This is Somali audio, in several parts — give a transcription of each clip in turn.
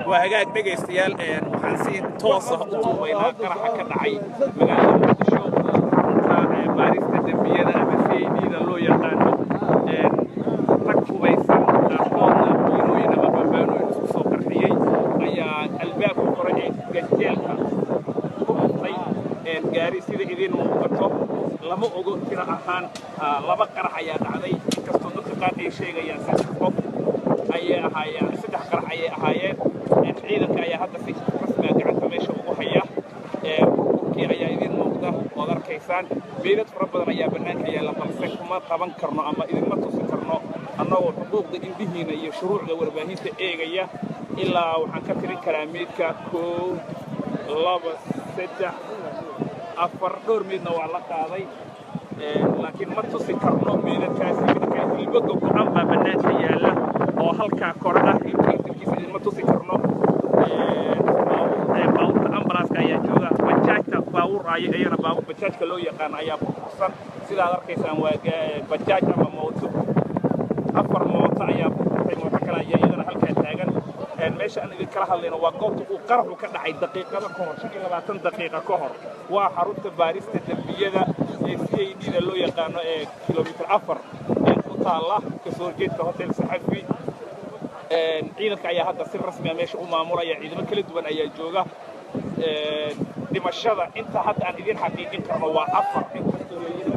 وهجاك دقيستيال وحنسين توصه وطوينا قرحة كدعي مقالة مقدشو حرمتا باريستا دنبيانا أمسي ديدا لو يقانو تكو بيسان أخوضنا وينوينا مبابانو ينسوسو قرحيي أيا الباب القرعي قجيلها كبطي قاري سيدا إذين موقتو لما أقول كنا أخان لما قرحة يا دعدي كستو دقيقات أي شيء يا سيدي أيه هاي سدح قرح أيه هاي عيدك أيه هذا في رسمة قاعد فماشي وحياه كي أيه إذن موجودة وغير كيسان بيرد ربنا يا بنات أيه لما نسكت ما طبعا كرنا أما إذا ما تسكرنا أنه الحقوق دي بهنا هي شروع ورباهين إيه إلا وحنكثر كلاميك كو لابس سدح أفر دور منا وعلى قاضي لكن ما تسكرنا من الكاسي من البقى وأما بنات أيه لا oo halka korada intiisa ma tusi karno baawurta ambulance ayaa jooga bajaajta baawur ayana baawur bajaajka loo yaqaan ayaa burbursan sida aad arkaysaan waa bajaaj ama mooto afar mooto ayaa burburtay mooto kale ayaa iyadana halka taagan meesha aan idin kala hadlayno waa goobta uu qaraxu ka dhacay daqiiqada ka hor 20 daqiiqo ka hor waa xarunta baarista dambiyada ee CID loo yaqaano ee kilomitir 4 ee ku taala ka soo jeedka hotel saxafi ciidanka ayaa hadda si rasmi ah meesha u maamulaya ciidamo kala duwan ayaa jooga dhimashada inta hadda aan idin xaqiiqin karno waa 4 inkastoo la yiri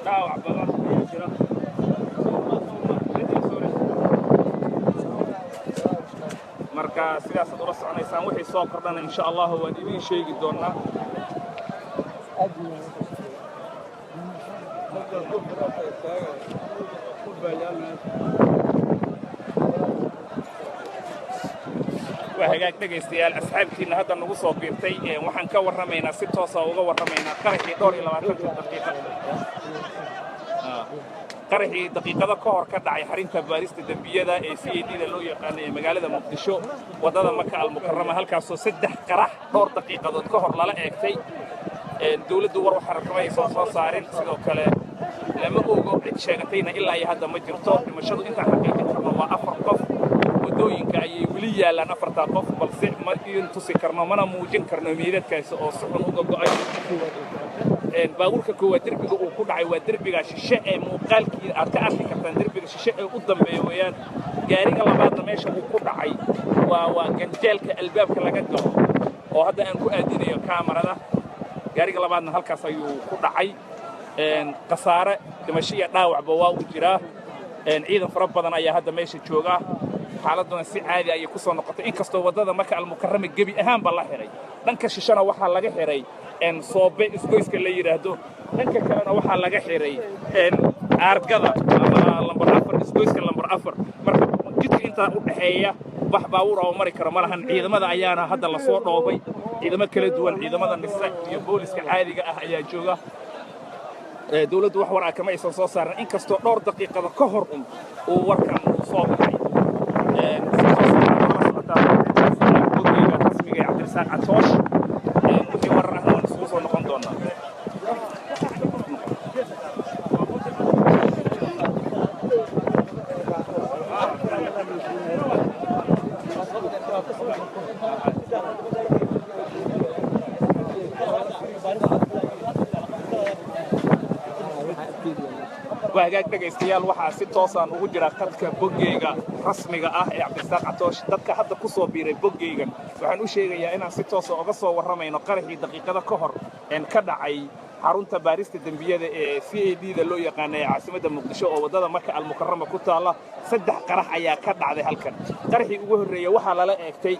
dhaawac badan jira marka sidaas aad ula soconaysaan wixii soo kordhana insha Allah waan idin sheegi doonaa وهجاك دقيستيال أصحابتنا هذا النقص وبيرتي وحن كور رمينا 6 وصاوغ ورمينا قرحي دور إلى 20 دقيقة قرحي دقيقة كهر كدعي حرينتا باريستا دنبيادا CID لو يقان مقالة مقدشو ودادا مكة المكرمة هالكاسو 6 قرح دور دقيقة كهر لا اكتي دولة دور وحركمي سو صارين سيدو كلا لما اوغو عيد شيغتينا إلا هذا ما جرتو مشهدو انت حقيقة waa 4 qof wadooyinka ay wili yaalaan 4 qof balse ma intusi karno mana muujin karno meedadkaas oo suxun uga go'ay baabuurka koowaad derbiga uu ku dhacay waa derbiga shishe ee muuqaalkii aad ka arki kartaan derbiga shishe ee u dambeeyo weeyaan gaariga labaadna meesha uu ku dhacay waa ganjeelka albaabka laga galo oo hadda aan ku aadinayo kaamarada gaariga labaadna halkaas ayuu ku dhacay qasaare dhimasho iyo dhaawacba waa u jiraa ciidan fara badan ayaa hadda meesha jooga xaaladuna si caadi ah ay ku soo noqotay inkastoo wadada Maka al-Mukarrama gabi ahaan ba la xiray dhanka shishana waxa laga xiray soobe isgoyska la yiraahdo dhanka kalena waxa laga xiray aargada ama lambar 4 isgoyska lambar 4 marka jidka inta u dhaxeeya wax baawur oo mari karo malahan ciidamada ayaana hadda la soo dhoobay ciidamo kala duwan ciidamada nisa iyo booliska caadiga ah ayaa jooga dawladdu wax war ah kama aysan soo saarin inkastoo dhowr daqiiqada ka hor uu warkan soo baxay rasmiga Cabdirasaaq Catoosh wixii warar ah waan soo noqon doonaa وهجاك دقيستيال waxaa si toos ah ugu jira qadka boggeyga rasmiga ah ee Cabdirasaaq Catoosh dadka hadda ku soo biiray boggeygan waxaan u sheegayaa inaan si toos ah uga soo waramayno qaraxii daqiiqada ka hor ka dhacay xarunta baarista dambiyada ee CID loo yaqaan ee caasimadda Muqdisho oo wadada Maka al-Mukarrama ku taala 3 qarax ayaa ka dhacday halkan qaraxii ugu horeeyay waxa lala eegtay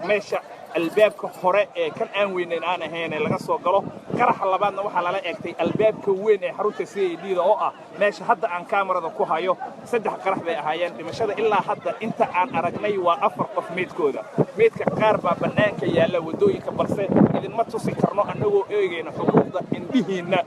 meesha albaabka hore ee kan aan weynayn aan ahayn laga soo galo qaraxa labaadna waxa lala eegtay albaabka weyn ee xarunta CID oo ah meesha hadda aan kaamarada ku hayo 3 qarax bay ahaayeen dhimashada ilaa hadda inta aan aragnay waa 4 qof meedkooda meedka qaar baa banaanka yaala wadooyinka balse idin ma tusi karno anagoo eegayna xuquuqda indhihiina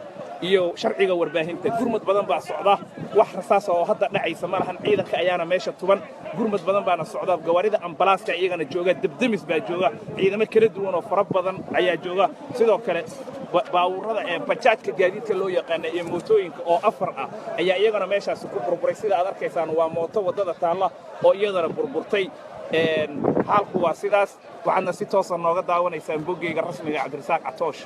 iyo sharciga warbaahinta gurmad badan baa socda wax rasaas oo hadda dhacaysa malahan ciidanka ayaana meesha tuban gurmad badan baana socda gawaarida ambalaaska iyagana jooga dibdimis baa jooga ciidamo kala duwan oo fara badan ayaa jooga sidoo kale baawurada ee bajaajka gaadiidka loo yaqaan ee mootooyinka oo 4 ah ayaa iyagana meeshaas ku burburay sida aad arkaysaan waa mooto wadada taala oo iyadana burburtay xaalku waa sidaas waxaadna si toosa nooga daawanaysaan boggeyga rasmiga cabdirasaaq catoosh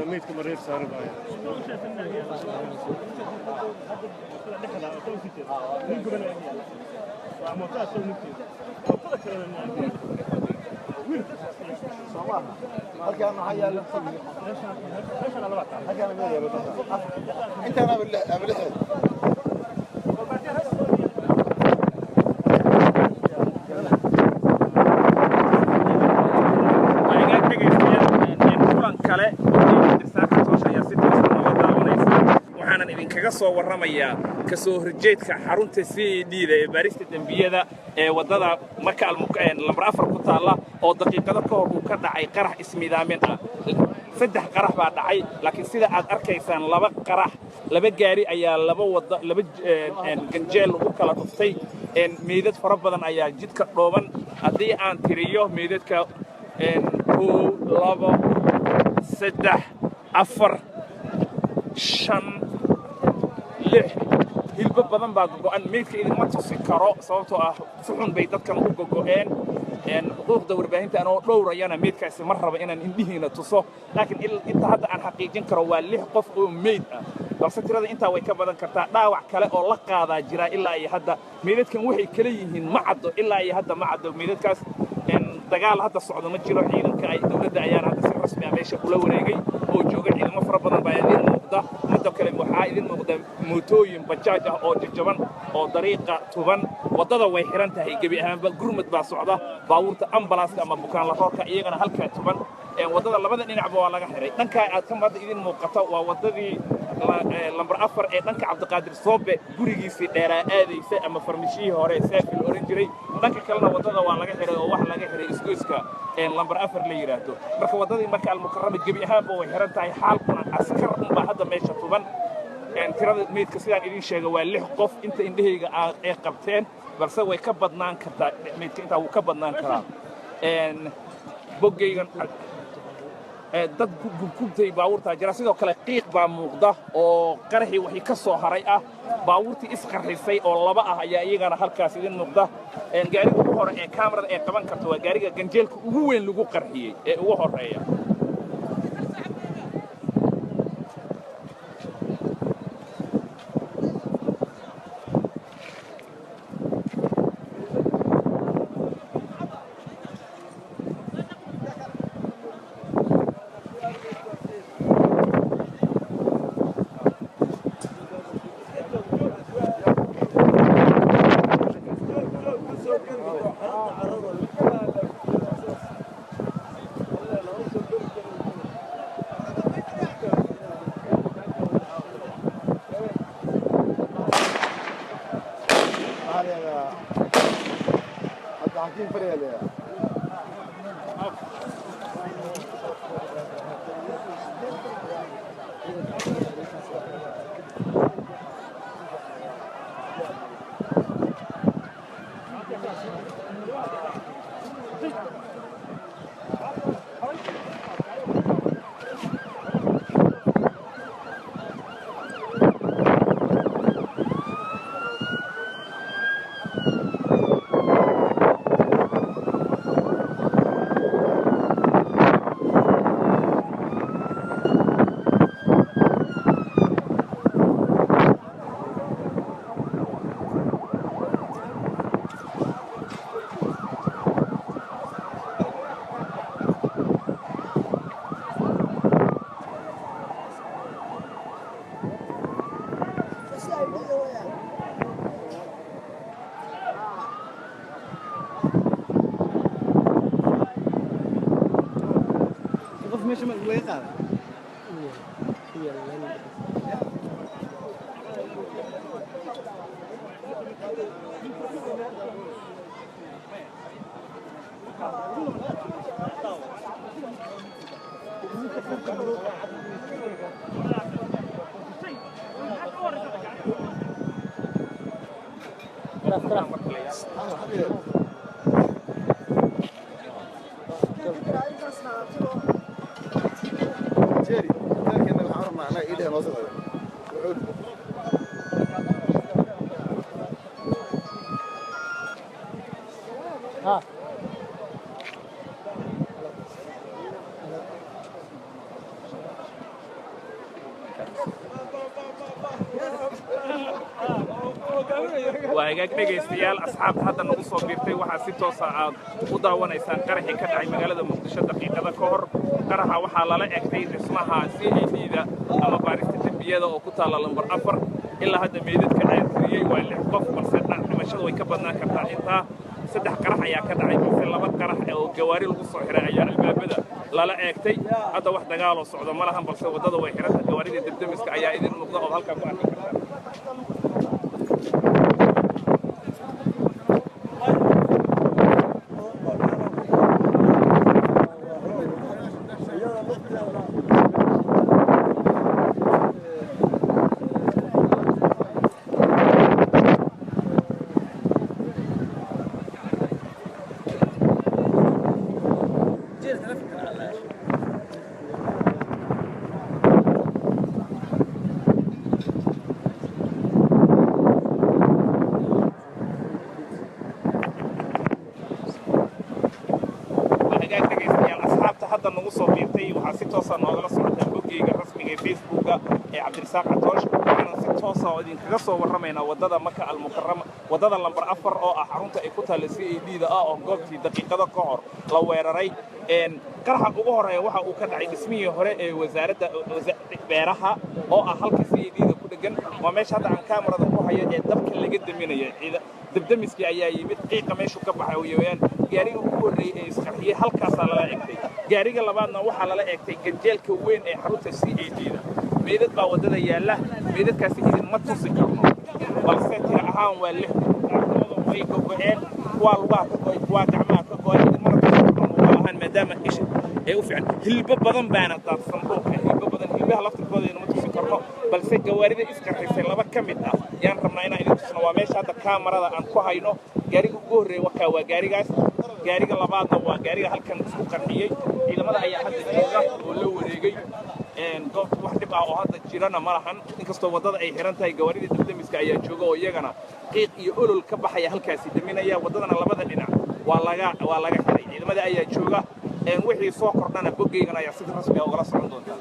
ميت كمرير صار بايع انت انا بالله idinkaga soo warramayaa ka soo horjeedka xarunta CID-da ee baarista dambiyada ee wadada marka lambar 4 ku taala oo daqiiqado ka hor uu ka dhacay qarax ismiidaamin ah 3 qarax baa dhacay laakiin sida aad arkaysaan 2 qarax 2 gaari ayaa 2 ganjeel u kala dhuftay meedad fara badan ayaa jidka dhooban haddii aan tiriyo meedadka 1 2 3 4 5 hilba badan baa go'an meedka idinma tusi karo sababtoo ah suxun bay dadkan u gogo'een xuquuqda warbaahinta anoo dhowrayana meedkaasi ma raba inaan indhihiina tuso laakiin inta hadda aan xaqiijin karo waa 6 qof oo meed ah balse tirada intaa way ka badan kartaa dhaawac kale oo la qaadaa jira ilaa iyo hadda meedadkan waxay kala yihiin ma caddo ilaa iyo hadda ma caddo meedadkaas dagaal hadda socdo ma jiro ciidanka ay dawladda ayaan hadda si rasmi ah meesha kula wareegay oo jooga ciidamo fara badan baa idin muuqda midda kale waxaa idin muuqda mootooyin bajaaj ah oo jajaban oo dariiqa tuban waddada way xiran tahay gebi ahaanba gurmad baa socda baabuurta ambalaaska ama bukaan la roorka iyagana halkaa tuban waddada labada dhinacba waa laga xiray dhankaa aad ka madda idin muuqata waa waddadii lambar 4 ee dhanka cabdiqaadir soobe gurigiisii dheeraa aadaysa ama farmashihii hore saafil oran jiray dhanka kalena waddada waa laga xiray oo wax laga xiray isgoyska lambar 4 la yiraahdo marka waddadii marka almukarrama gebi ahaanba way xiran tahay xaalkuna askar unbaa hadda meesha tuban tirada meydka sidaan idin sheega waa 6 qof inta indhahayga ay qabteen balse way ka badnaan kartaa meydka intaa wuu ka badnaan karaa boggeygan dad gubtay baabuurta jira sidoo kale qiiq baa muuqda oo qaraxii wixii ka soo haray ah baabuurtii isqarxisay oo 2 ah ayaa iyagana halkaas idin muuqda gaariga ugu hore ee kaamirada ay qaban karto waa gaariga ganjeelka ugu weyn lagu qarxiyey ee ugu horeeya meesha ma laga qaaday جيري كنا الحوار معنا إيده نوصل ها waa hagaag dhegaystayaal asxaabta hadda nagu soo biirtay waxaa si toosa aad u daawanaysaan qaraxii ka dhacay magaalada muqdisho daqiiqada ka hor qaraxa waxaa lala egtay dhismaha CID-da ama baarista dembiyada oo ku taalla lambar 4 ilaa hadda meydadka aatiriyey waa 6 qof balse dhimashadu way ka badnaan kartaa intaa 3 qarax ayaa ka dhacay balse 2 qarax oo gawaari lagu soo xiray ayaa albaabada lala eegtay hadda wax dagaaloo socdo ma lahan balse waddada way xiranta gawaarida debdemiska ayaa idin muuqda oo halkaa ku arki kartaa hadda nagu soo biirtay waxaa si toosa noogala socotaa boggeyga rasmiga ee Facebooka ee Cabdirasaaq Catoosh waxaan si toosa oo idinkaga soo warramaynaa waddada Maka al-Mukarrama waddada lambar 4 oo ah xarunta ay ku taalla CID-da oo goobtii daqiiqado ka hor la weeraray qaraxa ugu horeeya waxa uu ka dhacay dhismihii hore ee wasaaradda beeraha oo ah halka CID-da ku dhagan waa meesha hadda aan kaamarada ku hayo ee dabka laga daminayo debdemiskii ayaa yimid qiiqa meeshu ka baxay weeyaan gaariga ugu horreeyay ee isqarxiyay halkaasaa lala egtay gaariga labaadna waxaa lala egtay ganjeelka weyn ee xarunta CID-da meydad baa waddada yaalla meydadkaasi idinma tusi karno balse tira ahaan waa 6 qaarkooda way gogo'een kuwaa lugaha ka go'ay kuwaa gacmaha ka go'ay idinmana tusi karno waa ahaan maadaama isha ee u fiican hilbo badan baana daadsan dhulka hilbo badan hilbaha laftirkooda idinma tusi karno balse gawaarida isqarxisay 2 ka mid ah yaan rabnaa inaan idin tusno waa meesha hadda kaamarada aan ku hayno gaariga ugu horreeya wakaa waa gaarigaas gaariga labaadna waa gaariga halkan isku qarxiyey ciidamada ayaa hadda jooga oo la wareegay goobta wax dhib ah oo hadda jirana ma lahan inkastoo waddada ay xiran tahay gawaarida debdemiska ayaa jooga oo iyagana qiiq iyo olol ka baxaya halkaasi daminaya waddadana labada dhinac waa laga xiray ciidamada ayaa jooga wixii soo kordhana boggeygana ayaa si rasmi ah ugala socon doontaa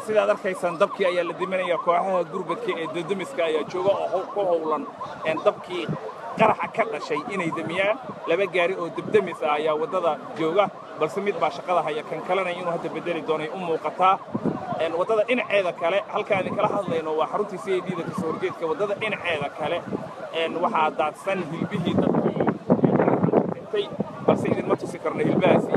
sidaad arkaysaan dabkii ayaa la diminaya kooxaha gurbadka ee debdemiska ayaa jooga oo ku howlan dabkii qaraxa ka dhashay inay damiyaan 2 gaari oo debdemis ah ayaa waddada jooga balse mid baa shaqada haya kan kalena inuu hadda bedeli doonay u muuqataa waddada dhinaceeda kale halkaan idin kala hadlayno waa xaruntii CID-da ka soo horjeedka waddada dhinaceeda kale waxaa daadsan hilbihii dadkii balse idinma tusi karno hilbahaasi